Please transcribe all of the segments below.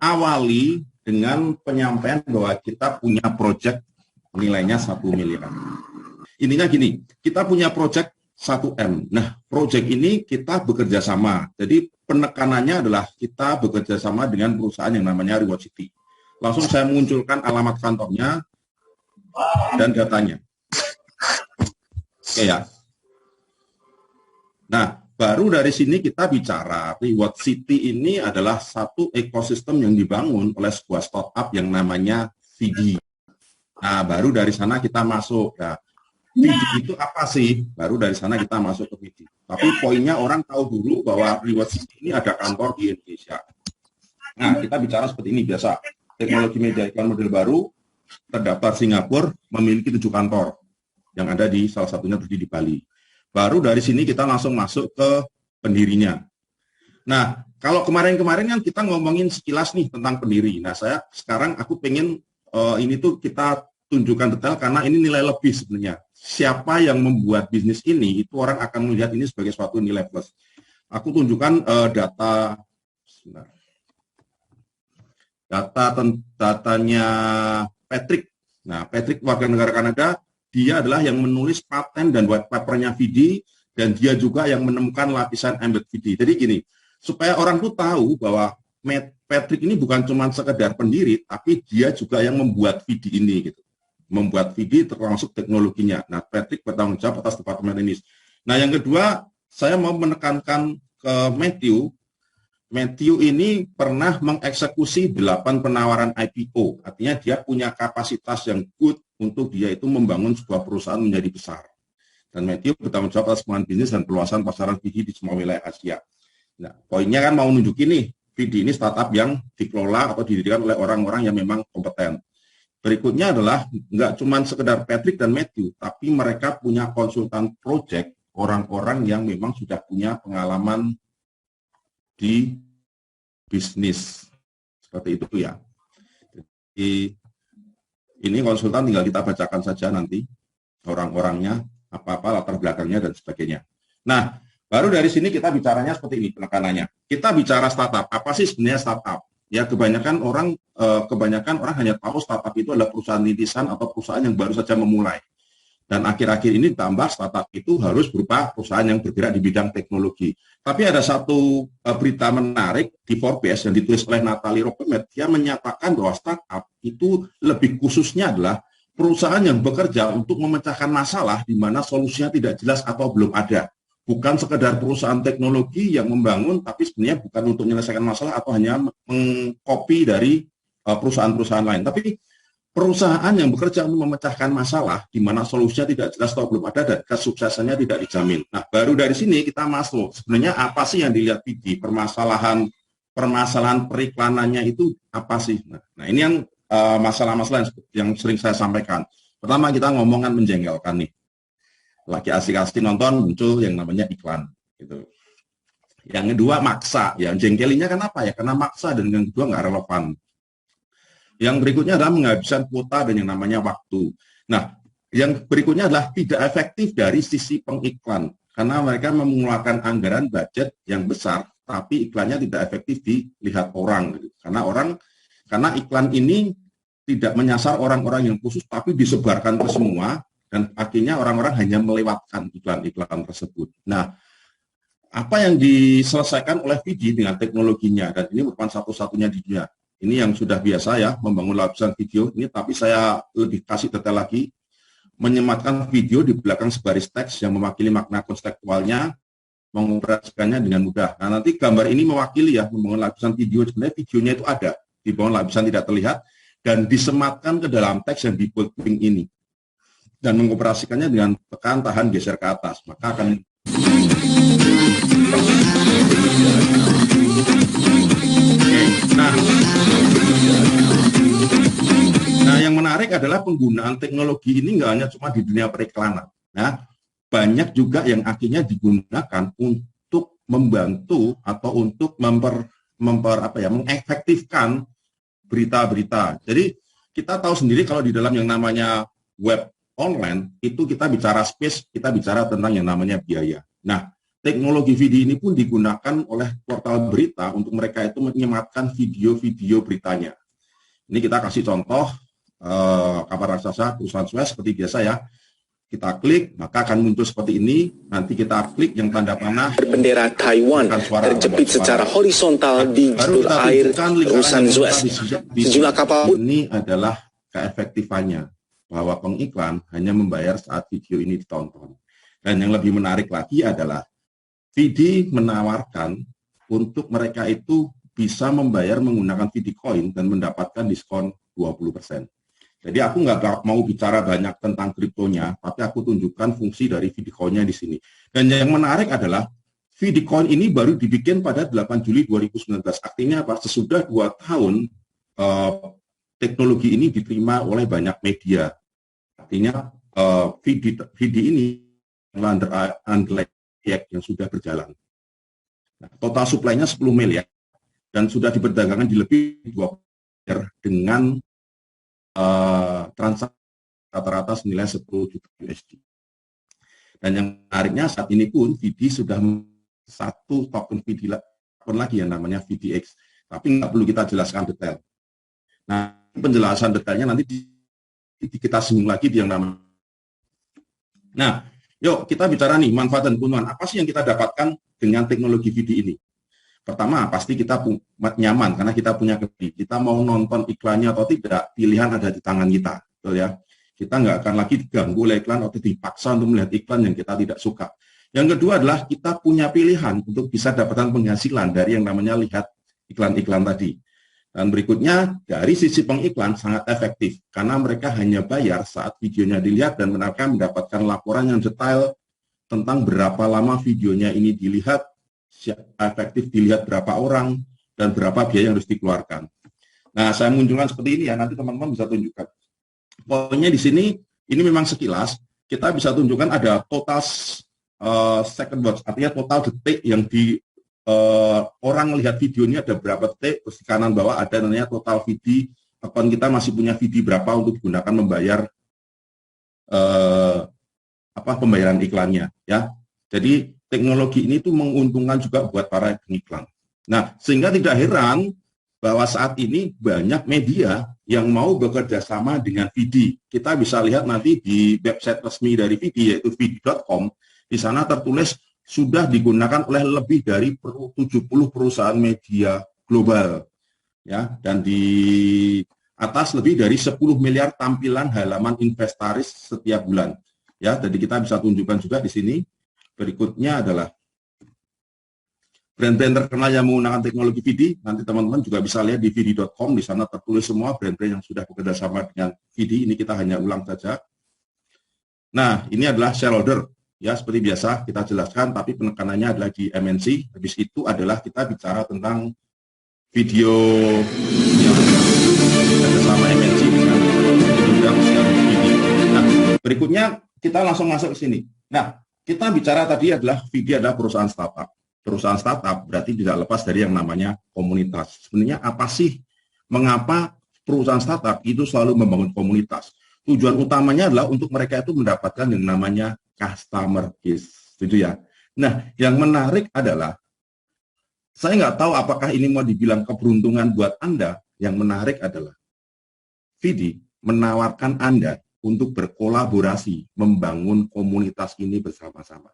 awali dengan penyampaian bahwa kita punya proyek nilainya 1 miliar. Intinya gini, kita punya proyek 1M. Nah, proyek ini kita bekerja sama. Jadi penekanannya adalah kita bekerja sama dengan perusahaan yang namanya Reward City. Langsung saya munculkan alamat kantornya dan datanya. Oke ya. Nah, baru dari sini kita bicara Reward City ini adalah satu ekosistem yang dibangun oleh sebuah startup yang namanya VD. Nah, baru dari sana kita masuk. Ya, VD itu apa sih? Baru dari sana kita masuk ke VD. Tapi poinnya orang tahu dulu bahwa Reward City ini ada kantor di Indonesia. Nah, kita bicara seperti ini biasa. Teknologi media iklan model baru, terdaftar Singapura, memiliki 7 kantor yang ada di salah satunya berdiri di Bali. Baru dari sini kita langsung masuk ke pendirinya. Nah, kalau kemarin-kemarin kan kita ngomongin sekilas nih tentang pendiri. Nah, sekarang aku pengen ini tuh kita tunjukkan detail karena ini nilai lebih sebenarnya. Siapa yang membuat bisnis ini, itu orang akan melihat ini sebagai suatu nilai plus. Aku tunjukkan data, sebentar. Datanya Patrick. Nah, Patrick warga negara Kanada, dia adalah yang menulis paten dan white paper-nya VD, dan dia juga yang menemukan lapisan embed VD. Jadi gini, supaya orang tuh tahu bahwa Patrick ini bukan cuma sekedar pendiri, tapi dia juga yang membuat VD ini gitu. Membuat VD termasuk teknologinya. Nah, Patrick bertanggung jawab atas departemen ini. Nah, yang kedua, saya mau menekankan ke Matthew. Matthew ini pernah mengeksekusi 8 penawaran IPO. Artinya dia punya kapasitas yang good untuk dia itu membangun sebuah perusahaan menjadi besar. Dan Matthew bertanggung jawab atas pengembangan bisnis dan perluasan pasaran VD di semua wilayah Asia. Nah, poinnya kan mau nunjukin nih, VD ini startup yang dikelola atau didirikan oleh orang-orang yang memang kompeten. Berikutnya adalah nggak cuma sekedar Patrick dan Matthew, tapi mereka punya konsultan project, orang-orang yang memang sudah punya pengalaman di bisnis. Seperti itu ya. Jadi, ini konsultan tinggal kita bacakan saja nanti, orang-orangnya, apa-apa, latar belakangnya, dan sebagainya. Nah, baru dari sini kita bicaranya seperti ini penekanannya. Kita bicara startup. Apa sih sebenarnya startup? Ya, kebanyakan orang hanya tahu startup itu adalah perusahaan rintisan atau perusahaan yang baru saja memulai. Dan akhir-akhir ini ditambah startup itu harus berupa perusahaan yang bergerak di bidang teknologi. Tapi ada satu berita menarik di Forbes yang ditulis oleh Natalie Ropemet. Dia menyatakan bahwa startup itu lebih khususnya adalah perusahaan yang bekerja untuk memecahkan masalah di mana solusinya tidak jelas atau belum ada. Bukan sekedar perusahaan teknologi yang membangun, tapi sebenarnya bukan untuk menyelesaikan masalah atau hanya mengcopy dari perusahaan-perusahaan lain. Tapi perusahaan yang bekerja untuk memecahkan masalah di mana solusinya tidak jelas atau belum ada dan kesuksesannya tidak dijamin. Nah, baru dari sini kita masuk. Sebenarnya apa sih yang dilihat PD? Permasalahan periklanannya itu apa sih? Nah ini yang masalah-masalah yang sering saya sampaikan. Pertama kita ngomongan menjengkelkan nih. Lagi asik-asik nonton muncul yang namanya iklan. Gitu. Yang kedua maksa. Ya, jengkelinya kenapa ya? Karena maksa dan yang kedua nggak relevan. Yang berikutnya adalah menghabiskan kuota dan yang namanya waktu. Nah, yang berikutnya adalah tidak efektif dari sisi pengiklan. Karena mereka mengeluarkan anggaran budget yang besar, tapi iklannya tidak efektif dilihat orang. Karena iklan ini tidak menyasar orang-orang yang khusus, tapi disebarkan ke semua, dan akhirnya orang-orang hanya melewatkan iklan-iklan tersebut. Nah, apa yang diselesaikan oleh VD dengan teknologinya, dan ini merupakan satu-satunya di dunia. Ini yang sudah biasa ya, membangun lapisan video ini, tapi saya lebih kasih detail lagi, menyematkan video di belakang sebaris teks yang mewakili makna konseptualnya, mengoperasikannya dengan mudah. Nah, nanti gambar ini mewakili ya, membangun lapisan video, sebenarnya videonya itu ada, dibangun lapisan tidak terlihat, dan disematkan ke dalam teks yang di bolding ini. Dan mengoperasikannya dengan tekan, tahan, geser ke atas. Maka akan... Nah, yang menarik adalah penggunaan teknologi ini nggak hanya cuma di dunia periklanan. Nah, banyak juga yang akhirnya digunakan untuk membantu atau untuk mengefektifkan berita-berita. Jadi kita tahu sendiri kalau di dalam yang namanya web online itu kita bicara space, kita bicara tentang yang namanya biaya. Nah, teknologi video ini pun digunakan oleh portal berita untuk mereka itu menyematkan video-video beritanya. Ini kita kasih contoh kabar raksasa perusahaan Suez seperti biasa ya. Kita klik, maka akan muncul seperti ini. Nanti kita klik yang tanda panah. Bendera Taiwan terjepit secara horizontal di jalur air perusahaan Suez. Sejumlah kapal. Ini adalah keefektifannya, bahwa pengiklan hanya membayar saat video ini ditonton. Dan yang lebih menarik lagi adalah VD menawarkan untuk mereka itu bisa membayar menggunakan VD Coin dan mendapatkan diskon 20%. Jadi aku nggak mau bicara banyak tentang kriptonya, tapi aku tunjukkan fungsi dari VD Coin-nya di sini. Dan yang menarik adalah VD Coin ini baru dibikin pada 8 Juli 2019. Artinya apa? Sesudah 2 tahun teknologi ini diterima oleh banyak media. Artinya VD ini underlying yang sudah berjalan. Nah, total supply-nya 10 miliar dan sudah diperdagangkan di lebih 20 miliar dengan transaksi rata-rata senilai 10 juta USD. Dan yang menariknya saat ini pun VD sudah satu token VD lagi yang namanya VDX. Tapi nggak perlu kita jelaskan detail. Nah, penjelasan detailnya nanti kita singgung lagi di yang namanya. Nah, yuk kita bicara nih manfaat dan keuntungan. Apa sih yang kita dapatkan dengan teknologi VD ini? Pertama, pasti kita nyaman karena kita punya VD. Kita mau nonton iklannya atau tidak, pilihan ada di tangan kita, betul ya. Kita nggak akan lagi diganggu oleh iklan atau dipaksa untuk melihat iklan yang kita tidak suka. Yang kedua adalah kita punya pilihan untuk bisa dapatkan penghasilan dari yang namanya lihat iklan-iklan tadi. Dan berikutnya, dari sisi pengiklan sangat efektif karena mereka hanya bayar saat videonya dilihat dan mereka mendapatkan laporan yang detail tentang berapa lama videonya ini dilihat, efektif dilihat berapa orang, dan berapa biaya yang harus dikeluarkan. Nah, saya munculkan seperti ini ya, nanti teman-teman bisa tunjukkan. Poinnya di sini, ini memang sekilas, kita bisa tunjukkan ada total second watch, artinya total detik yang orang lihat video ini ada berapa detik, terus di kanan bawah ada namanya total VD, akun kita masih punya VD berapa untuk digunakan membayar pembayaran iklannya ya. Jadi teknologi ini tuh menguntungkan juga buat para pengiklan. Nah, sehingga tidak heran bahwa saat ini banyak media yang mau bekerja sama dengan VD. Kita bisa lihat nanti di website resmi dari VD, yaitu vd.com. Di sana tertulis sudah digunakan oleh lebih dari 70 perusahaan media global. Ya, dan di atas lebih dari 10 miliar tampilan halaman inventaris setiap bulan. Ya, jadi kita bisa tunjukkan juga di sini. Berikutnya adalah brand-brand terkenal yang menggunakan teknologi VD. Nanti teman-teman juga bisa lihat di vd.com. Di sana tertulis semua brand-brand yang sudah bekerja sama dengan VD. Ini kita hanya ulang saja. Nah, ini adalah shareholder. Ya, seperti biasa kita jelaskan, tapi penekanannya adalah di MNC. Habis itu adalah kita bicara tentang video yang bekerja sama MNC dengan undang VD. Nah, berikutnya kita langsung masuk ke sini. Nah, kita bicara tadi adalah VD adalah perusahaan startup. Perusahaan startup berarti tidak lepas dari yang namanya komunitas. Sebenarnya apa sih, mengapa perusahaan startup itu selalu membangun komunitas? Tujuan utamanya adalah untuk mereka itu mendapatkan yang namanya customer base. Gitu ya. Nah, yang menarik adalah, saya nggak tahu apakah ini mau dibilang keberuntungan buat Anda. Yang menarik adalah, VD menawarkan Anda untuk berkolaborasi, membangun komunitas ini bersama-sama.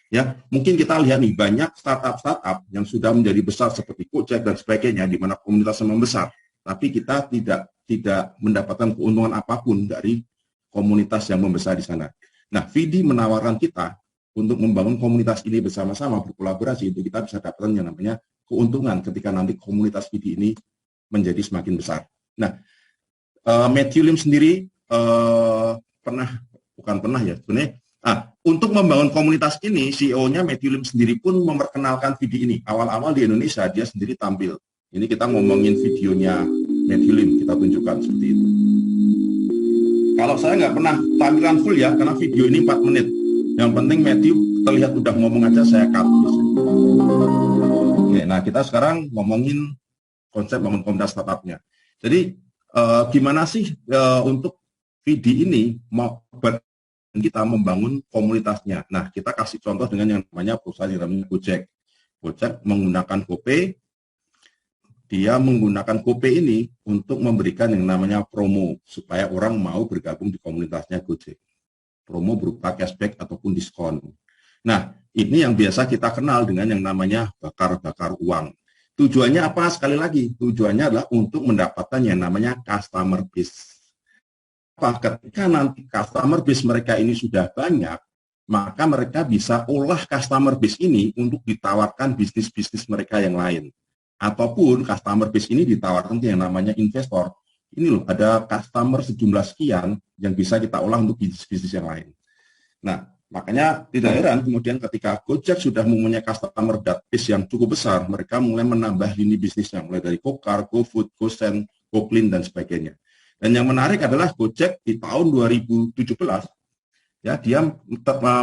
Ya, mungkin kita lihat nih banyak startup-startup yang sudah menjadi besar seperti Gojek dan sebagainya, di mana komunitasnya membesar, tapi kita tidak mendapatkan keuntungan apapun dari komunitas yang membesar di sana. Nah, VD menawarkan kita untuk membangun komunitas ini bersama-sama, berkolaborasi, untuk kita bisa dapatkan yang namanya keuntungan ketika nanti komunitas VD ini menjadi semakin besar. Nah, Matthew Lim sendiri sebenarnya untuk membangun komunitas ini, CEO-nya Matthew Lim sendiri pun memperkenalkan VD ini. Awal-awal di Indonesia dia sendiri tampil. Ini kita ngomongin videonya Matthew Lim, kita tunjukkan seperti itu. Kalau saya nggak pernah tampilan full ya, karena video ini 4 menit. Yang penting Matthew terlihat udah ngomong aja, saya cut. Oke, nah kita sekarang ngomongin konsep bangun komunitas startupnya. Jadi gimana sih untuk VD ini mau kita membangun komunitasnya. Nah, kita kasih contoh dengan yang namanya perusahaan yang namanya Gojek. Gojek menggunakan GoPay, dia menggunakan GoPay ini untuk memberikan yang namanya promo, supaya orang mau bergabung di komunitasnya Gojek. Promo berupa cashback ataupun diskon. Nah, ini yang biasa kita kenal dengan yang namanya bakar-bakar uang. Tujuannya apa? Sekali lagi, tujuannya adalah untuk mendapatkan yang namanya customer base. Ketika nanti customer base mereka ini sudah banyak, maka mereka bisa olah customer base ini untuk ditawarkan bisnis-bisnis mereka yang lain. Ataupun customer base ini ditawarkan ke yang namanya investor. Ini loh, ada customer sejumlah sekian yang bisa kita olah untuk bisnis-bisnis yang lain. Nah, makanya tidak heran kemudian ketika Gojek sudah mempunyai customer database yang cukup besar, mereka mulai menambah lini bisnisnya, mulai dari GoCar, GoFood, GoSend, GoClean, dan sebagainya. Dan yang menarik adalah Gojek di tahun 2017, ya, dia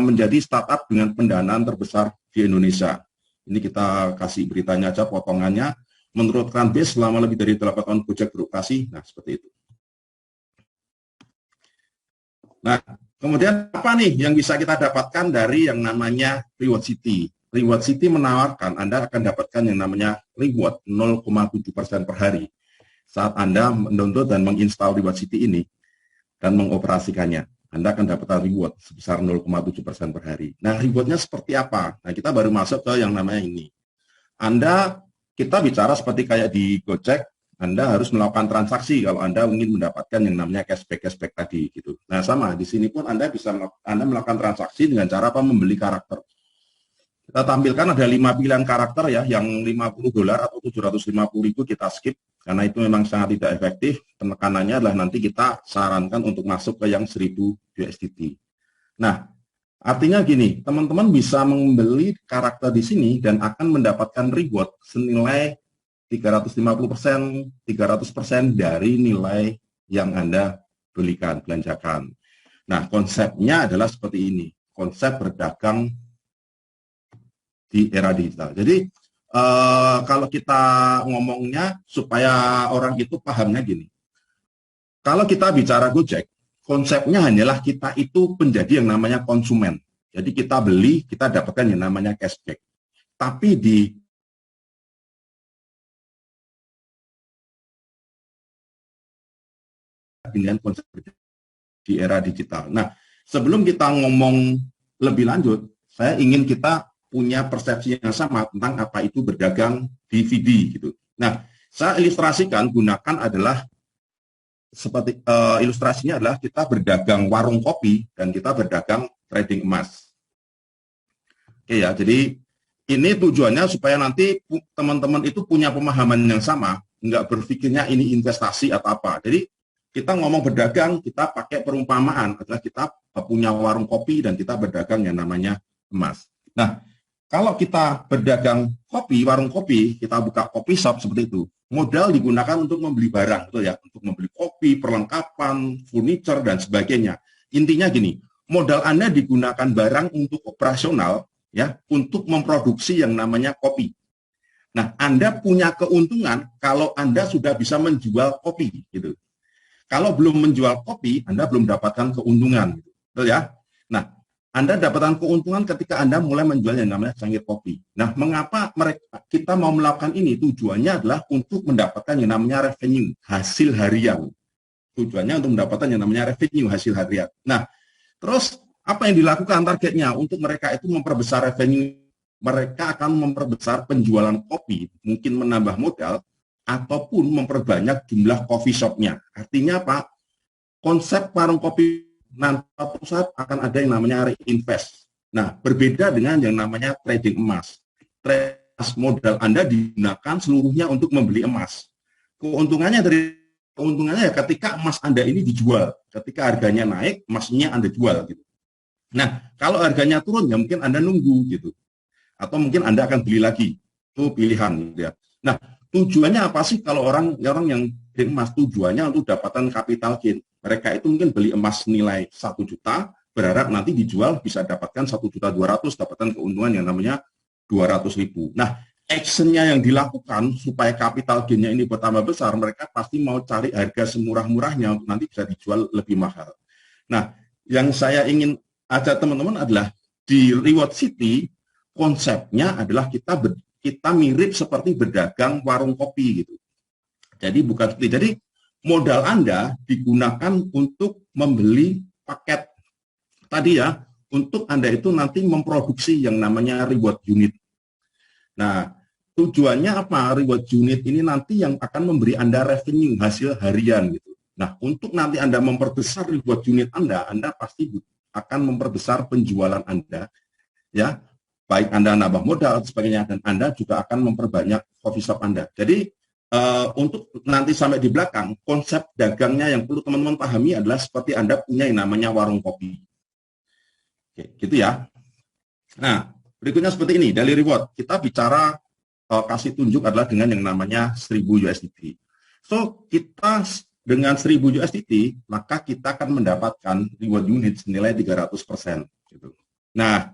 menjadi startup dengan pendanaan terbesar di Indonesia. Ini kita kasih beritanya aja, potongannya. Menurut Runbase, selama lebih dari 8 tahun Gojek beroperasi, nah seperti itu. Nah, kemudian apa nih yang bisa kita dapatkan dari yang namanya Reward City? Reward City menawarkan Anda akan dapatkan yang namanya reward 0,7% per hari saat Anda mendownload dan menginstal Reward City ini dan mengoperasikannya. Anda akan dapatkan reward sebesar 0,7% per hari. Nah, rewardnya seperti apa? Nah, kita baru masuk ke yang namanya ini. Kita bicara seperti kayak di Gojek, Anda harus melakukan transaksi kalau Anda ingin mendapatkan yang namanya cashback tadi gitu. Nah, sama di sini pun Anda bisa melakukan transaksi dengan cara apa? Membeli karakter. Kita tampilkan ada 5 pilihan karakter ya, yang $50 atau 750.000 kita skip karena itu memang sangat tidak efektif. Penekanannya adalah nanti kita sarankan untuk masuk ke yang 1000 USDT. Nah, artinya gini, teman-teman bisa membeli karakter di sini dan akan mendapatkan reward senilai 350%, 300% dari nilai yang Anda belanjakan. Nah, konsepnya adalah seperti ini, konsep berdagang di era digital. Jadi, kalau kita ngomongnya supaya orang itu pahamnya gini, kalau kita bicara Gojek, konsepnya hanyalah kita itu menjadi yang namanya konsumen. Jadi kita beli, kita dapatkan yang namanya cashback. Tapi dengan konsep di era digital. Nah, sebelum kita ngomong lebih lanjut, saya ingin kita punya persepsi yang sama tentang apa itu berdagang DVD gitu. Nah, saya ilustrasikan gunakan adalah seperti ilustrasinya adalah kita berdagang warung kopi dan kita berdagang trading emas. Oke ya, jadi ini tujuannya supaya nanti teman-teman itu punya pemahaman yang sama, nggak berpikirnya ini investasi atau apa. Jadi kita ngomong berdagang, kita pakai perumpamaan adalah kita punya warung kopi dan kita berdagang yang namanya emas. Nah, kalau kita berdagang kopi, warung kopi, kita buka kopi shop seperti itu. Modal digunakan untuk membeli barang, betul ya, untuk membeli kopi, perlengkapan, furniture dan sebagainya. Intinya gini, modal Anda digunakan barang untuk operasional, ya, untuk memproduksi yang namanya kopi. Nah, Anda punya keuntungan kalau Anda sudah bisa menjual kopi, gitu. Kalau belum menjual kopi, Anda belum dapatkan keuntungan, betul ya. Nah, Anda dapatkan keuntungan ketika Anda mulai menjual yang namanya cangkir kopi. Nah, mengapa kita mau melakukan ini? Tujuannya adalah untuk mendapatkan yang namanya revenue, hasil harian. Tujuannya untuk mendapatkan yang namanya revenue, hasil harian. Nah, terus apa yang dilakukan targetnya? Untuk mereka itu memperbesar revenue, mereka akan memperbesar penjualan kopi, mungkin menambah modal, ataupun memperbanyak jumlah coffee shop-nya. Artinya apa? Konsep warung kopi nanti suatu saat akan ada yang namanya reinvest. Nah, berbeda dengan yang namanya trading emas. Trading modal Anda digunakan seluruhnya untuk membeli emas. Keuntungannya ya ketika emas Anda ini dijual. Ketika harganya naik, emasnya Anda jual gitu. Nah, kalau harganya turun ya mungkin Anda nunggu gitu. Atau mungkin Anda akan beli lagi. Itu pilihan gitu ya. Nah, tujuannya apa sih kalau orang yang trading emas? Tujuannya untuk dapatkan capital gain. Mereka itu mungkin beli emas nilai 1 juta, berharap nanti dijual bisa dapatkan 1.200.000, dapatkan keuntungan yang namanya 200.000. Nah, actionnya yang dilakukan supaya capital gain-nya ini bertambah besar, mereka pasti mau cari harga semurah-murahnya untuk nanti bisa dijual lebih mahal. Nah, yang saya ingin ajak teman-teman adalah di Reward City konsepnya adalah kita mirip seperti berdagang warung kopi gitu. Jadi bukan seperti, jadi modal Anda digunakan untuk membeli paket tadi ya, untuk Anda itu nanti memproduksi yang namanya reward unit. Nah, tujuannya apa? Reward unit ini nanti yang akan memberi Anda revenue, hasil harian gitu. Nah, untuk nanti Anda memperbesar reward unit Anda pasti akan memperbesar penjualan Anda, ya. Baik Anda nambah modal, sebagainya, dan Anda juga akan memperbanyak coffee shop Anda. Jadi, untuk nanti sampai di belakang, konsep dagangnya yang perlu teman-teman pahami adalah seperti Anda punya yang namanya warung kopi. Oke, gitu ya. Nah, berikutnya seperti ini, dari reward. Kita bicara kasih tunjuk adalah dengan yang namanya 1000 USDT. So, kita dengan 1000 USDT, maka kita akan mendapatkan reward unit senilai 300%. Gitu. Nah,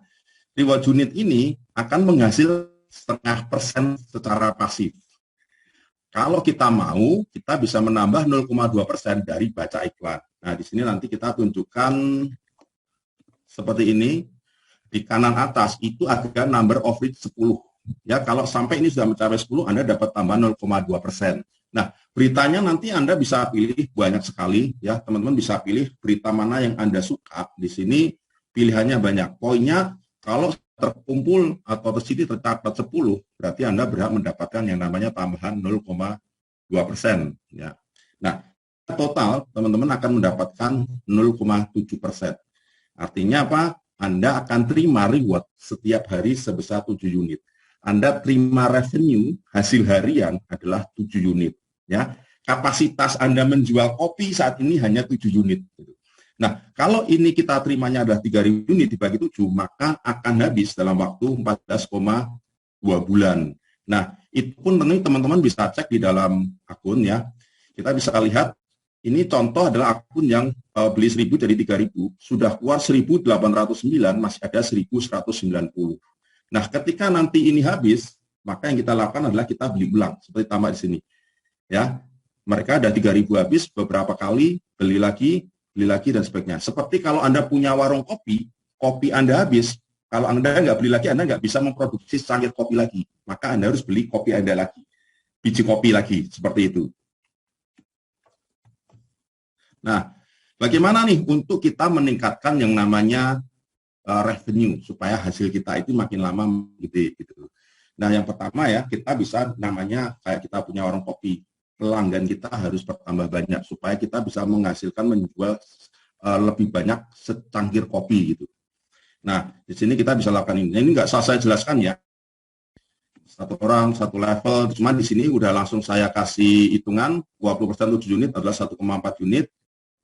reward unit ini akan menghasilkan 0,5% secara pasif. Kalau kita mau, kita bisa menambah 0,2% dari baca iklan. Nah, di sini nanti kita tunjukkan seperti ini. Di kanan atas itu ada number of leads 10. Ya, kalau sampai ini sudah mencapai 10, Anda dapat tambah 0,2%. Nah, beritanya nanti Anda bisa pilih banyak sekali. Ya, teman-teman bisa pilih berita mana yang Anda suka. Di sini pilihannya banyak. Poinnya, kalau terkumpul atau terciri tercatat 10, berarti Anda berhak mendapatkan yang namanya tambahan 0,2%. Ya. Nah, total teman-teman akan mendapatkan 0,7%. Artinya apa? Anda akan terima reward setiap hari sebesar 7 unit. Anda terima revenue hasil harian adalah 7 unit. Ya. Kapasitas Anda menjual kopi saat ini hanya 7 unit. Nah, kalau ini kita terimanya adalah 3.000 unit dibagi 7, maka akan habis dalam waktu 14,2 bulan. Nah, itu pun tentunya teman-teman bisa cek di dalam akun ya. Kita bisa lihat, ini contoh adalah akun yang beli 1.000 dari 3.000, sudah keluar 1.809, masih ada 1.190. Nah, ketika nanti ini habis, maka yang kita lakukan adalah kita beli ulang, seperti tambah di sini. Ya, mereka ada 3.000 habis, beberapa kali beli lagi, dan sebagainya. Seperti kalau Anda punya warung kopi, kopi Anda habis, kalau Anda nggak beli lagi, Anda nggak bisa memproduksi secangkir kopi lagi. Maka Anda harus beli kopi Anda lagi, biji kopi lagi, seperti itu. Nah, bagaimana nih untuk kita meningkatkan yang namanya revenue, supaya hasil kita itu makin lama gede gitu. Nah, yang pertama ya, kita bisa namanya kayak kita punya warung kopi, pelanggan kita harus bertambah banyak supaya kita bisa menghasilkan menjual lebih banyak secangkir kopi gitu. Nah, di sini kita bisa lakukan ini. Ini nggak saya jelaskan ya. Satu orang, satu level. Cuma di sini udah langsung saya kasih hitungan 20% 7 unit adalah 1,4 unit,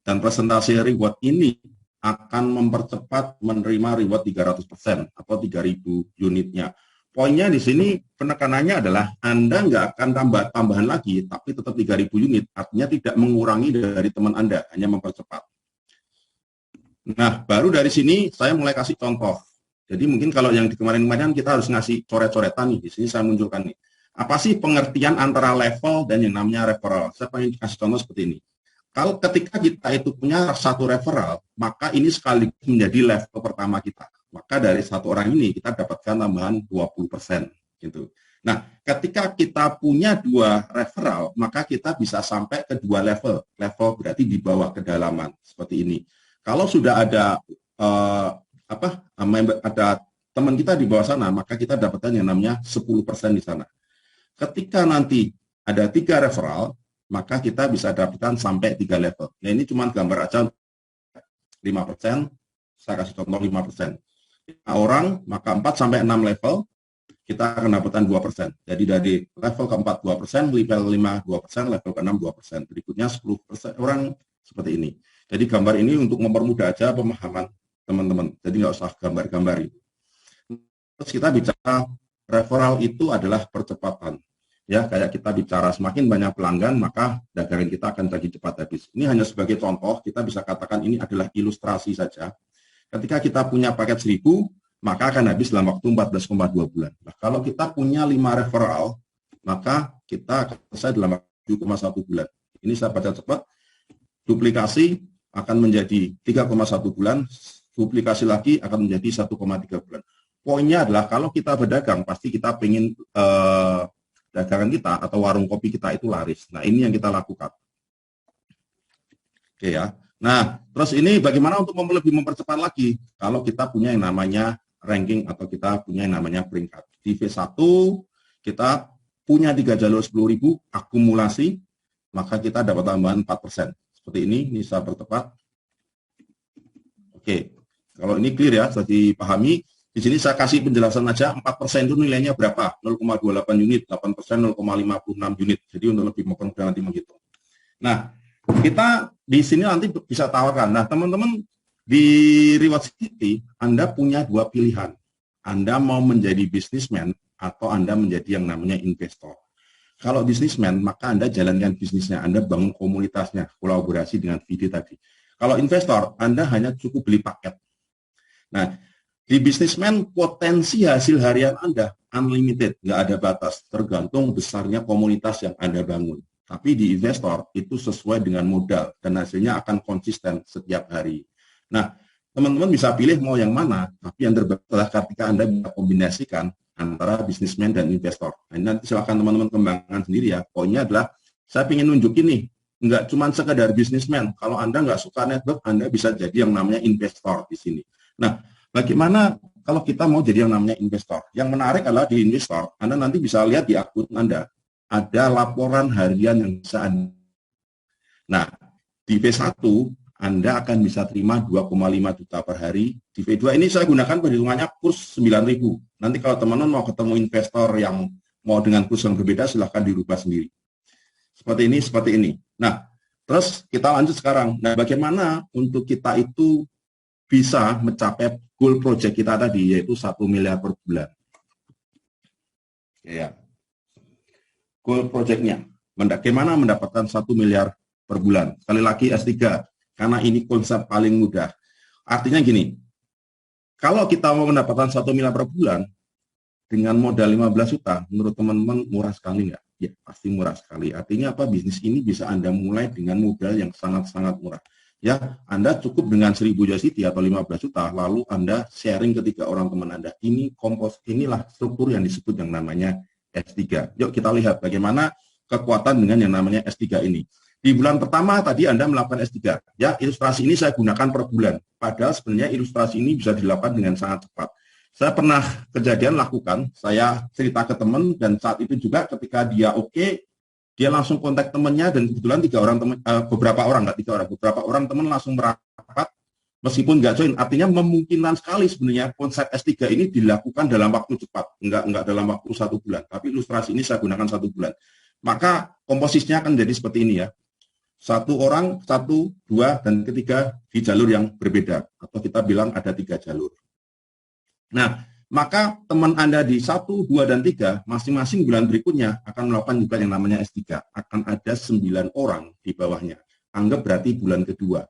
dan presentasi reward ini akan mempercepat menerima reward 300% atau 3.000 unitnya. Poinnya di sini penekanannya adalah Anda nggak akan tambahan lagi, tapi tetap 3.000 unit, artinya tidak mengurangi dari teman Anda, hanya mempercepat. Nah, baru dari sini saya mulai kasih contoh. Jadi mungkin kalau yang di kemarin-kemarin kita harus ngasih coret-coretan nih, di sini saya munculkan nih. Apa sih pengertian antara level dan yang namanya referral? Saya pengen kasih contoh seperti ini. Kalau ketika kita itu punya satu referral, maka ini sekaligus menjadi level pertama kita. Maka dari satu orang ini kita dapatkan tambahan 20% gitu. Nah, ketika kita punya 2 referral, maka kita bisa sampai ke 2 level. Level berarti di bawah kedalaman seperti ini. Kalau sudah ada ada teman kita di bawah sana, maka kita dapatkan yang namanya 10% di sana. Ketika nanti ada 3 referral, maka kita bisa dapatkan sampai 3 level. Nah, ini cuma gambar aja 5%, saya kasih contoh 5%. Orang, maka 4 sampai 6 level, kita akan dapatkan 2%. Jadi dari level ke-4 2%, level 5 2%, level ke-6 2%. Berikutnya 10% orang seperti ini. Jadi gambar ini untuk mempermudah aja pemahaman teman-teman. Jadi nggak usah gambar-gambar itu. Terus kita bicara referral itu adalah percepatan. Ya, kayak kita bicara semakin banyak pelanggan, maka dagangan kita akan jadi cepat habis. Ini hanya sebagai contoh, kita bisa katakan ini adalah ilustrasi saja. Ketika kita punya paket 1.000, maka akan habis dalam waktu 14,2 bulan. Nah, kalau kita punya 5 referral, maka kita akan selesai dalam waktu 7,1 bulan. Ini saya baca cepat. Duplikasi akan menjadi 3,1 bulan, duplikasi lagi akan menjadi 1,3 bulan. Poinnya adalah kalau kita berdagang, pasti kita pengen dagangan kita atau warung kopi kita itu laris. Nah, ini yang kita lakukan. Oke ya. Nah, terus ini bagaimana untuk lebih mempercepat lagi? Kalau kita punya yang namanya ranking atau kita punya yang namanya peringkat. Di V1 kita punya 3 jalur 10.000 akumulasi, maka kita dapat tambahan 4%. Seperti ini saya percepat. Oke, kalau ini clear ya, sudah dipahami. Di sini saya kasih penjelasan aja, 4% itu nilainya berapa? 0,28 unit, 8% 0,56 unit. Jadi untuk lebih mudah nanti menghitung. Nah, kita di sini nanti bisa tawarkan. Nah, teman-teman di Reward City, Anda punya dua pilihan. Anda mau menjadi bisnismen atau Anda menjadi yang namanya investor. Kalau bisnismen, maka Anda jalankan bisnisnya, Anda bangun komunitasnya, kolaborasi dengan VD tadi. Kalau investor, Anda hanya cukup beli paket. Nah, di bisnismen, potensi hasil harian Anda unlimited, nggak ada batas, tergantung besarnya komunitas yang Anda bangun. Tapi di investor, itu sesuai dengan modal, dan hasilnya akan konsisten setiap hari. Nah, teman-teman bisa pilih mau yang mana, tapi yang terbaik adalah ketika Anda bisa kombinasikan antara bisnismen dan investor. Nah, nanti silakan teman-teman kembangkan sendiri ya. Poinnya adalah saya ingin nunjukin nih, nggak cuma sekedar bisnismen. Kalau Anda nggak suka network, Anda bisa jadi yang namanya investor di sini. Nah, bagaimana kalau kita mau jadi yang namanya investor? Yang menarik adalah di investor, Anda nanti bisa lihat di akun Anda, ada laporan harian yang bisa Anda. Nah, di V1, Anda akan bisa terima 2,5 juta per hari. Di V2 ini saya gunakan perhitungannya kurs 9.000. Nanti kalau teman-teman mau ketemu investor yang mau dengan kurs yang berbeda, silahkan dirubah sendiri. Seperti ini. Nah, terus kita lanjut sekarang. Nah, bagaimana untuk kita itu bisa mencapai goal project kita tadi, yaitu 1 miliar per bulan. Ya. Goal project-nya. Bagaimana mendapatkan 1 miliar per bulan. Sekali lagi S3. Karena ini konsep paling mudah. Artinya gini, kalau kita mau mendapatkan 1 miliar per bulan, dengan modal 15 juta, menurut teman-teman murah sekali nggak? Ya, pasti murah sekali. Artinya apa? Bisnis ini bisa Anda mulai dengan modal yang sangat-sangat murah. Ya, Anda cukup dengan 1.000 USD atau 15 juta, lalu Anda sharing ke 3 orang teman Anda. Inilah struktur yang disebut yang namanya S3. Yuk kita lihat bagaimana kekuatan dengan yang namanya S3 ini. Di bulan pertama tadi Anda melakukan S3. Ya, ilustrasi ini saya gunakan per bulan. Padahal sebenarnya ilustrasi ini bisa dilakukan dengan sangat cepat. Saya pernah kejadian lakukan, saya cerita ke teman, dan saat itu juga ketika dia oke, dia langsung kontak temannya, dan kebetulan beberapa orang teman langsung merapat, meskipun nggak join. Artinya memungkinkan sekali sebenarnya konsep S3 ini dilakukan dalam waktu cepat, nggak dalam waktu 1 bulan. Tapi ilustrasi ini saya gunakan 1 bulan. Maka komposisinya akan jadi seperti ini ya. 1 orang, 1, 2, dan ketiga di jalur yang berbeda. Atau kita bilang ada 3 jalur. Nah, maka teman Anda di 1, 2, dan 3, masing-masing bulan berikutnya akan melakukan juga yang namanya S3. Akan ada 9 orang di bawahnya. Anggap berarti bulan kedua.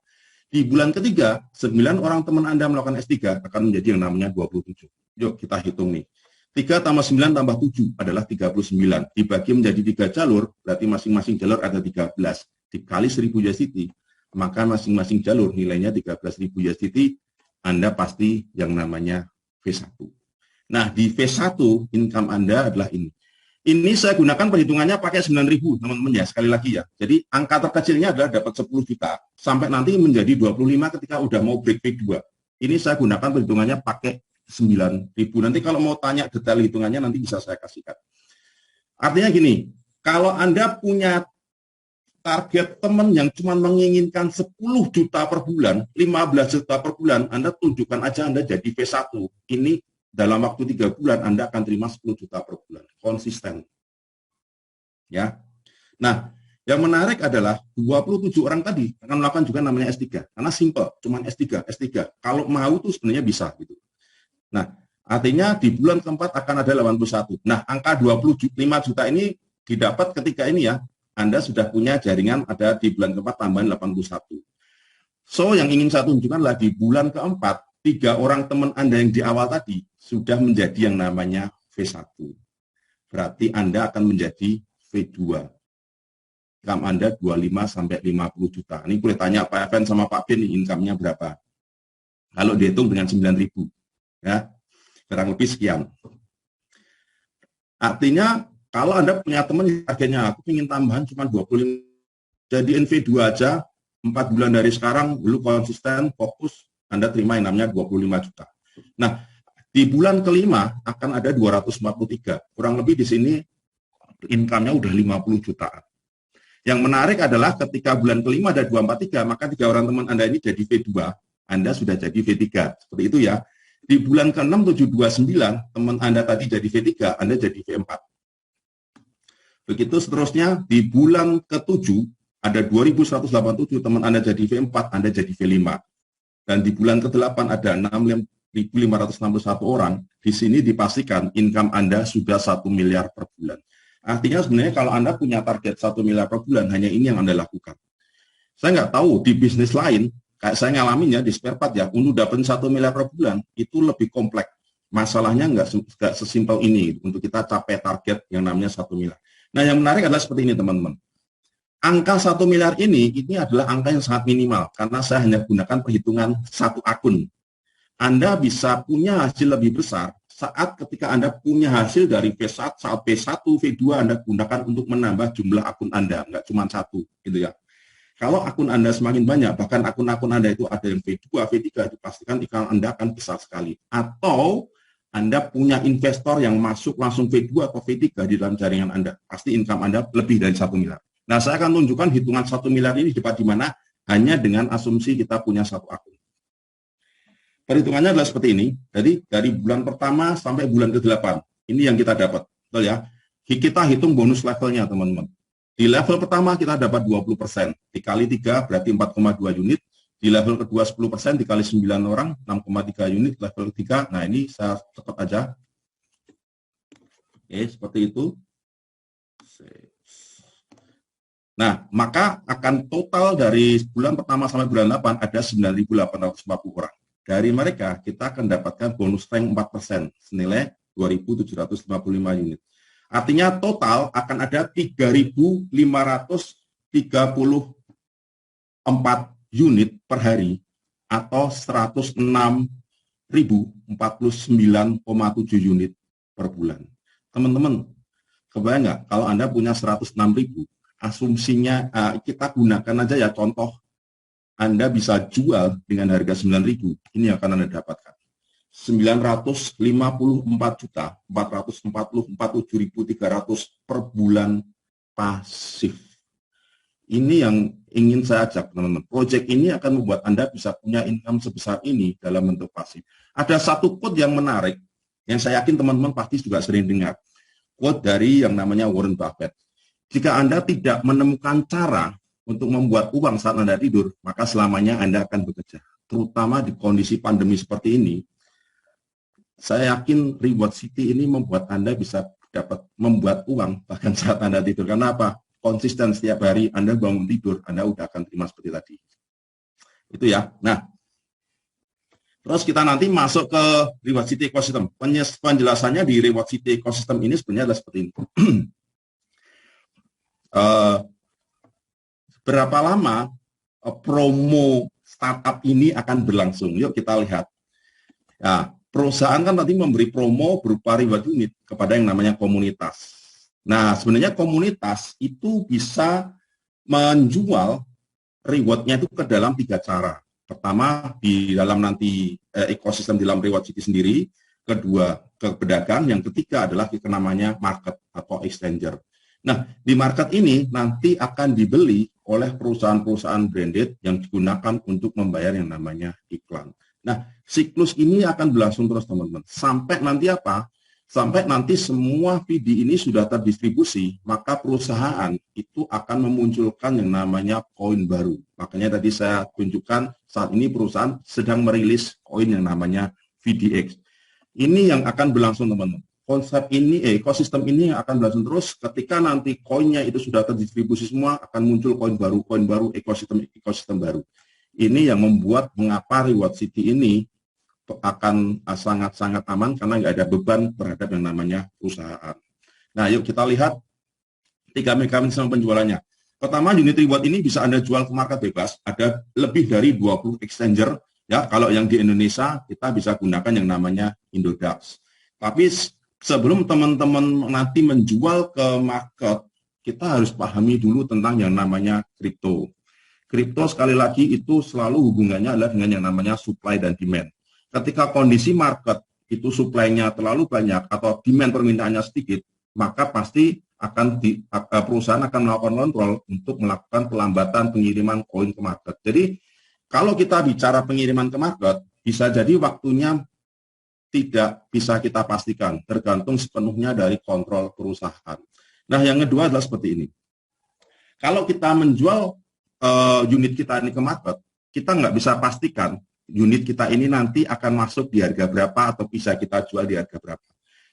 Di bulan ketiga, 9 orang teman Anda melakukan S3 akan menjadi yang namanya 27. Yuk kita hitung nih. 3 tambah 9 tambah 7 adalah 39. Dibagi menjadi 3 jalur, berarti masing-masing jalur ada 13. Dikali 1.000 USD, maka masing-masing jalur nilainya 13.000 USD, Anda pasti yang namanya V1. Nah, di V1 income Anda adalah ini. Ini saya gunakan perhitungannya pakai 9.000, teman-teman ya, sekali lagi ya. Jadi angka terkecilnya adalah dapat 10 juta, sampai nanti menjadi 25 ketika udah mau break V2. Ini saya gunakan perhitungannya pakai 9.000. Nanti kalau mau tanya detail hitungannya nanti bisa saya kasihkan. Artinya gini, kalau Anda punya target teman yang cuma menginginkan 10 juta per bulan, 15 juta per bulan, Anda tunjukkan aja Anda jadi V1. Ini dalam waktu 3 bulan Anda akan terima 10 juta per bulan. Konsisten. Ya. Nah, yang menarik adalah 27 orang tadi akan melakukan juga namanya S3. Karena simple, cuma S3. Kalau mau tuh sebenarnya bisa gitu. Nah, artinya di bulan keempat akan ada 81. Nah, angka 25 juta ini didapat ketika ini ya, Anda sudah punya jaringan ada di bulan keempat tambahan 81. So, yang ingin saya tunjukkan adalah di bulan keempat, 3 orang teman Anda yang di awal tadi sudah menjadi yang namanya V1. Berarti Anda akan menjadi V2. income Anda 25-50 juta. Ini boleh tanya Pak Evan sama Pak Bin, income-nya berapa? Kalau dihitung dengan 9.000, ya, kurang lebih sekian. Artinya, kalau Anda punya teman yang targetnya, aku ingin tambahan cuma 25, jadi NV2 aja, 4 bulan dari sekarang, dulu konsisten, fokus, Anda terima yang namanya 25 juta. Nah, di bulan kelima akan ada 243. Kurang lebih di sini income-nya udah 50 jutaan. Yang menarik adalah ketika bulan kelima ada 243, maka 3 orang teman Anda ini jadi V2, Anda sudah jadi V3. Seperti itu ya. Di bulan ke-6, 7, 2, 9, teman Anda tadi jadi V3, Anda jadi V4. Begitu seterusnya, di bulan ke-7, ada 2.187, teman Anda jadi V4, Anda jadi V5. Dan di bulan ke-8 ada 6.561 orang, di sini dipastikan income Anda sudah 1 miliar per bulan. Artinya sebenarnya kalau Anda punya target 1 miliar per bulan, hanya ini yang Anda lakukan. Saya nggak tahu di bisnis lain, kayak saya ngalamin ya di spare part ya, untuk dapat 1 miliar per bulan, itu lebih kompleks. Masalahnya nggak sesimpel ini, untuk kita capai target yang namanya 1 miliar. Nah yang menarik adalah seperti ini teman-teman. Angka 1 miliar ini adalah angka yang sangat minimal, karena saya hanya gunakan perhitungan satu akun. Anda bisa punya hasil lebih besar saat ketika Anda punya hasil dari V1, saat V1, V2 Anda gunakan untuk menambah jumlah akun Anda, nggak cuma satu, gitu ya. Kalau akun Anda semakin banyak, bahkan akun-akun Anda itu ada yang V2, V3, dipastikan income Anda akan besar sekali. Atau Anda punya investor yang masuk langsung V2 atau V3 di dalam jaringan Anda, pasti income Anda lebih dari 1 miliar. Nah, saya akan tunjukkan hitungan 1 miliar ini dapat di mana hanya dengan asumsi kita punya satu akun. Perhitungannya adalah seperti ini. Jadi dari bulan pertama sampai bulan ke-8. Ini yang kita dapat. Betul ya? Kita hitung bonus levelnya, teman-teman. Di level pertama kita dapat 20%. Dikali 3 berarti 4,2 unit. Di level kedua 10%, dikali 9 orang, 6,3 unit. Level ketiga, nah ini saya cepat aja. Oke, seperti itu. Nah, maka akan total dari bulan pertama sampai bulan 8 ada 9.840 orang. Dari mereka, kita akan dapatkan bonus rank 4%, senilai 2.755 unit. Artinya total akan ada 3.534 unit per hari, atau 106.049,7 unit per bulan. Teman-teman, kebayang nggak kalau Anda punya 106.000, asumsinya kita gunakan aja ya contoh, Anda bisa jual dengan harga 9.000, ini akan Anda dapatkan 954.447.300 per bulan pasif. Ini yang ingin saya ajak teman-teman. Project ini akan membuat Anda bisa punya income sebesar ini dalam bentuk pasif. Ada satu quote yang menarik, yang saya yakin teman-teman pasti juga sering dengar. Quote dari yang namanya Warren Buffett. Jika Anda tidak menemukan cara untuk membuat uang saat Anda tidur, maka selamanya Anda akan bekerja. Terutama di kondisi pandemi seperti ini, saya yakin Reward City ini membuat Anda bisa dapat membuat uang bahkan saat Anda tidur. Karena apa? Konsisten setiap hari Anda bangun tidur, Anda udah akan terima seperti tadi. Itu ya. Nah, terus kita nanti masuk ke Reward City Ecosystem. Penjelasannya di Reward City Ecosystem ini sebenarnya adalah seperti ini. Berapa lama promo startup ini akan berlangsung? Yuk kita lihat. Nah, perusahaan kan tadi memberi promo berupa reward unit kepada yang namanya komunitas. Nah, sebenarnya komunitas itu bisa menjual rewardnya itu ke dalam 3 cara. Pertama, di dalam nanti ekosistem di dalam Reward City sendiri. Kedua, ke pedagang. Yang ketiga adalah ke namanya market atau exchanger. Nah, di market ini nanti akan dibeli oleh perusahaan-perusahaan branded yang digunakan untuk membayar yang namanya iklan. Nah, siklus ini akan berlangsung terus teman-teman. Sampai nanti apa? Sampai nanti semua VD ini sudah terdistribusi, maka perusahaan itu akan memunculkan yang namanya koin baru. Makanya tadi saya tunjukkan saat ini perusahaan sedang merilis koin yang namanya VDX. Ini yang akan berlangsung teman-teman. Konsep ini, ekosistem ini akan berlangsung terus. Ketika nanti koinnya itu sudah terdistribusi semua, akan muncul koin baru, ekosistem baru. Ini yang membuat mengapa Reward City ini akan sangat-sangat aman karena nggak ada beban terhadap yang namanya perusahaan. Nah, yuk kita lihat 3 mekanisme penjualannya. Pertama, unit reward ini bisa Anda jual ke market bebas. Ada lebih dari 20 exchanger. Ya, kalau yang di Indonesia, kita bisa gunakan yang namanya Indodax. Tapi sebelum teman-teman nanti menjual ke market, kita harus pahami dulu tentang yang namanya kripto. Kripto sekali lagi itu selalu hubungannya adalah dengan yang namanya supply dan demand. Ketika kondisi market itu supply-nya terlalu banyak atau demand permintaannya sedikit, maka pasti perusahaan akan melakukan kontrol untuk melakukan pelambatan pengiriman koin ke market. Jadi kalau kita bicara pengiriman ke market, bisa jadi waktunya tidak bisa kita pastikan, tergantung sepenuhnya dari kontrol perusahaan. Nah, yang kedua adalah seperti ini. Kalau kita menjual unit kita ini ke market, kita nggak bisa pastikan unit kita ini nanti akan masuk di harga berapa atau bisa kita jual di harga berapa.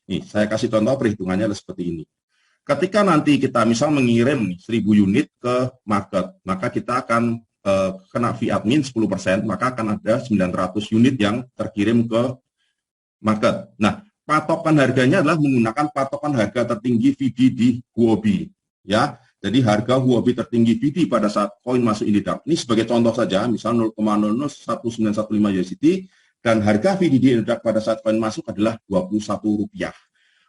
Nih, saya kasih contoh perhitungannya seperti ini. Ketika nanti kita misal mengirim 1.000 unit ke market, maka kita akan kena fee admin 10%, maka akan ada 900 unit yang terkirim ke market. Nah, patokan harganya adalah menggunakan patokan harga tertinggi VD di Huobi, ya. Jadi harga Huobi tertinggi VD pada saat koin masuk Indodax. Ini sebagai contoh saja, misal 0,001915 USD dan harga VD di Indodax pada saat koin masuk adalah Rp21.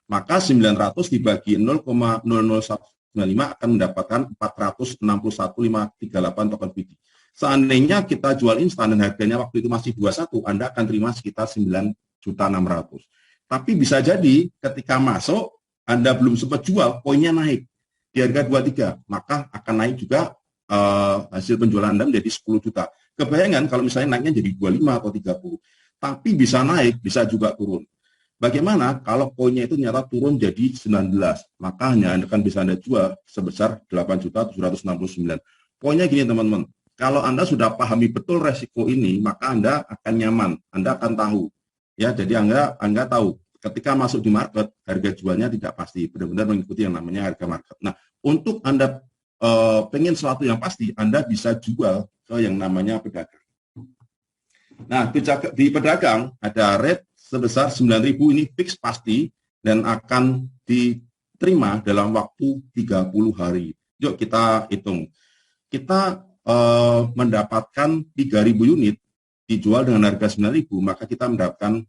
Maka 900 dibagi 0,00195 akan mendapatkan 461.538 token VD. Seandainya kita jual instan dan harganya waktu itu masih 21, Anda akan terima sekitar 9.600.000. Tapi bisa jadi ketika masuk Anda belum sempat jual, koinnya naik di harga 23, maka akan naik juga hasil penjualan Anda menjadi 10 juta. Kebayangan kalau misalnya naiknya jadi 25 atau 30. Tapi bisa naik, bisa juga turun. Bagaimana kalau koinnya itu ternyata turun jadi 19, maka hanya akan bisa Anda jual sebesar 8.769. Poinnya gini teman-teman, kalau Anda sudah pahami betul resiko ini, maka Anda akan nyaman, Anda akan tahu. Ya, jadi Anda tahu ketika masuk di market, harga jualnya tidak pasti, benar-benar mengikuti yang namanya harga market. Nah, untuk Anda pengen sesuatu yang pasti, Anda bisa jual ke yang namanya pedagang. Nah, di pedagang ada rate sebesar 9.000 ini fix pasti dan akan diterima dalam waktu 30 hari. Yuk kita hitung. Kita mendapatkan 3.000 unit dijual dengan harga 9.000, maka kita mendapatkan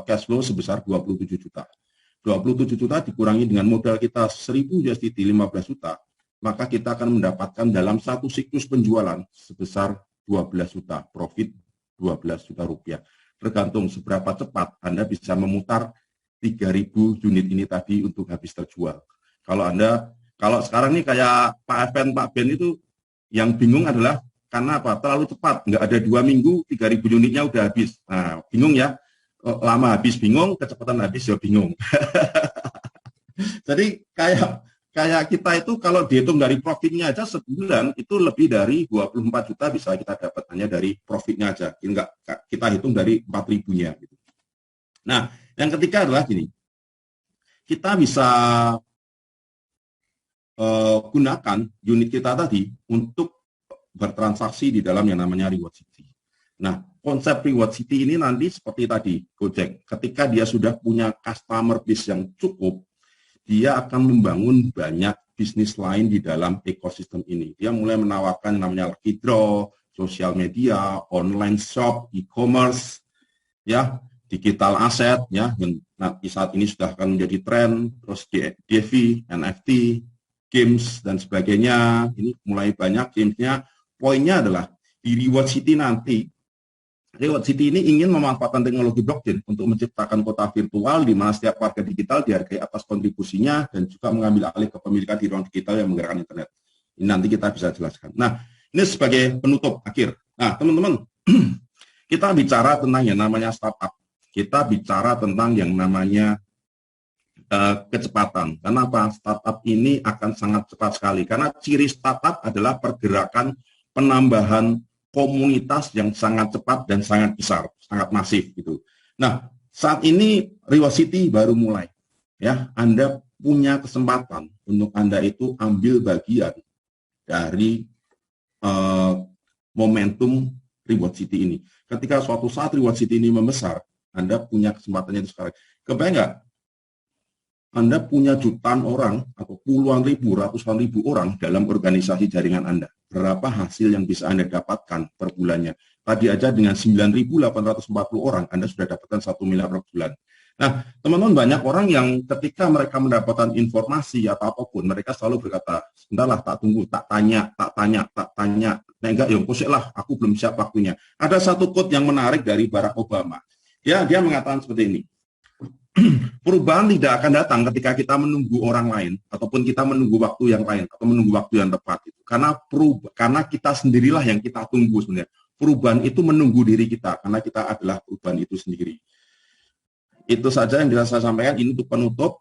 cash flow sebesar 27 juta. 27 juta dikurangi dengan modal kita 1.000 USD 15 juta, maka kita akan mendapatkan dalam satu siklus penjualan sebesar 12 juta, profit 12 juta rupiah. Tergantung seberapa cepat Anda bisa memutar 3.000 unit ini tadi untuk habis terjual. Kalau sekarang nih kayak Pak Evan, Pak Ben itu yang bingung adalah karena apa? Terlalu cepat, nggak ada 2 minggu 3.000 unitnya udah habis. Nah, bingung ya, lama habis bingung, kecepatan habis ya bingung. Jadi kayak kita itu kalau dihitung dari profitnya aja sebulan itu lebih dari 24 juta bisa kita dapat hanya dari profitnya aja. Enggak, kita hitung dari 4.000-nya. Gitu. Nah, yang ketiga adalah gini, kita bisa gunakan unit kita tadi untuk bertransaksi di dalam yang namanya Reward City. Nah, konsep Reward City ini nanti seperti tadi, Gojek, ketika dia sudah punya customer base yang cukup, dia akan membangun banyak bisnis lain di dalam ekosistem ini. Dia mulai menawarkan yang namanya lucky draw, sosial media, online shop, e-commerce, ya, digital asset, ya, yang saat ini sudah akan menjadi tren, terus DeFi, NFT, games dan sebagainya. Ini mulai banyak gamesnya. Poinnya adalah di Reward City nanti, Reward City ini ingin memanfaatkan teknologi blockchain untuk menciptakan kota virtual di mana setiap warga digital dihargai atas kontribusinya dan juga mengambil alih kepemilikan di ruang digital yang menggerakkan internet. Ini nanti kita bisa jelaskan. Nah, ini sebagai penutup akhir. Nah, teman-teman, kita bicara tentang yang namanya startup. Kita bicara tentang yang namanya kecepatan. Kenapa? Startup ini akan sangat cepat sekali. Karena ciri startup adalah pergerakan penambahan komunitas yang sangat cepat dan sangat besar, sangat masif gitu. Nah, saat ini Reward City baru mulai. Ya, Anda punya kesempatan untuk Anda itu ambil bagian dari momentum Reward City ini. Ketika suatu saat Reward City ini membesar, Anda punya kesempatannya itu sekarang. Kebayang nggak? Anda punya jutaan orang atau puluhan ribu, ratusan ribu orang dalam organisasi jaringan Anda. Berapa hasil yang bisa Anda dapatkan per bulannya? Tadi aja dengan 9.840 orang, Anda sudah dapatkan 1 miliar per bulan. Nah, teman-teman, banyak orang yang ketika mereka mendapatkan informasi atau apapun, mereka selalu berkata, sebentarlah, tak tunggu, tak tanya. Nah, enggak, ya, lah, aku belum siap waktunya. Ada satu quote yang menarik dari Barack Obama. Ya, dia mengatakan seperti ini. Perubahan tidak akan datang ketika kita menunggu orang lain ataupun kita menunggu waktu yang lain atau menunggu waktu yang tepat itu. Karena kita sendirilah yang kita tunggu sebenarnya. Perubahan itu menunggu diri kita karena kita adalah perubahan itu sendiri. Itu saja yang bisa saya sampaikan. Ini untuk penutup.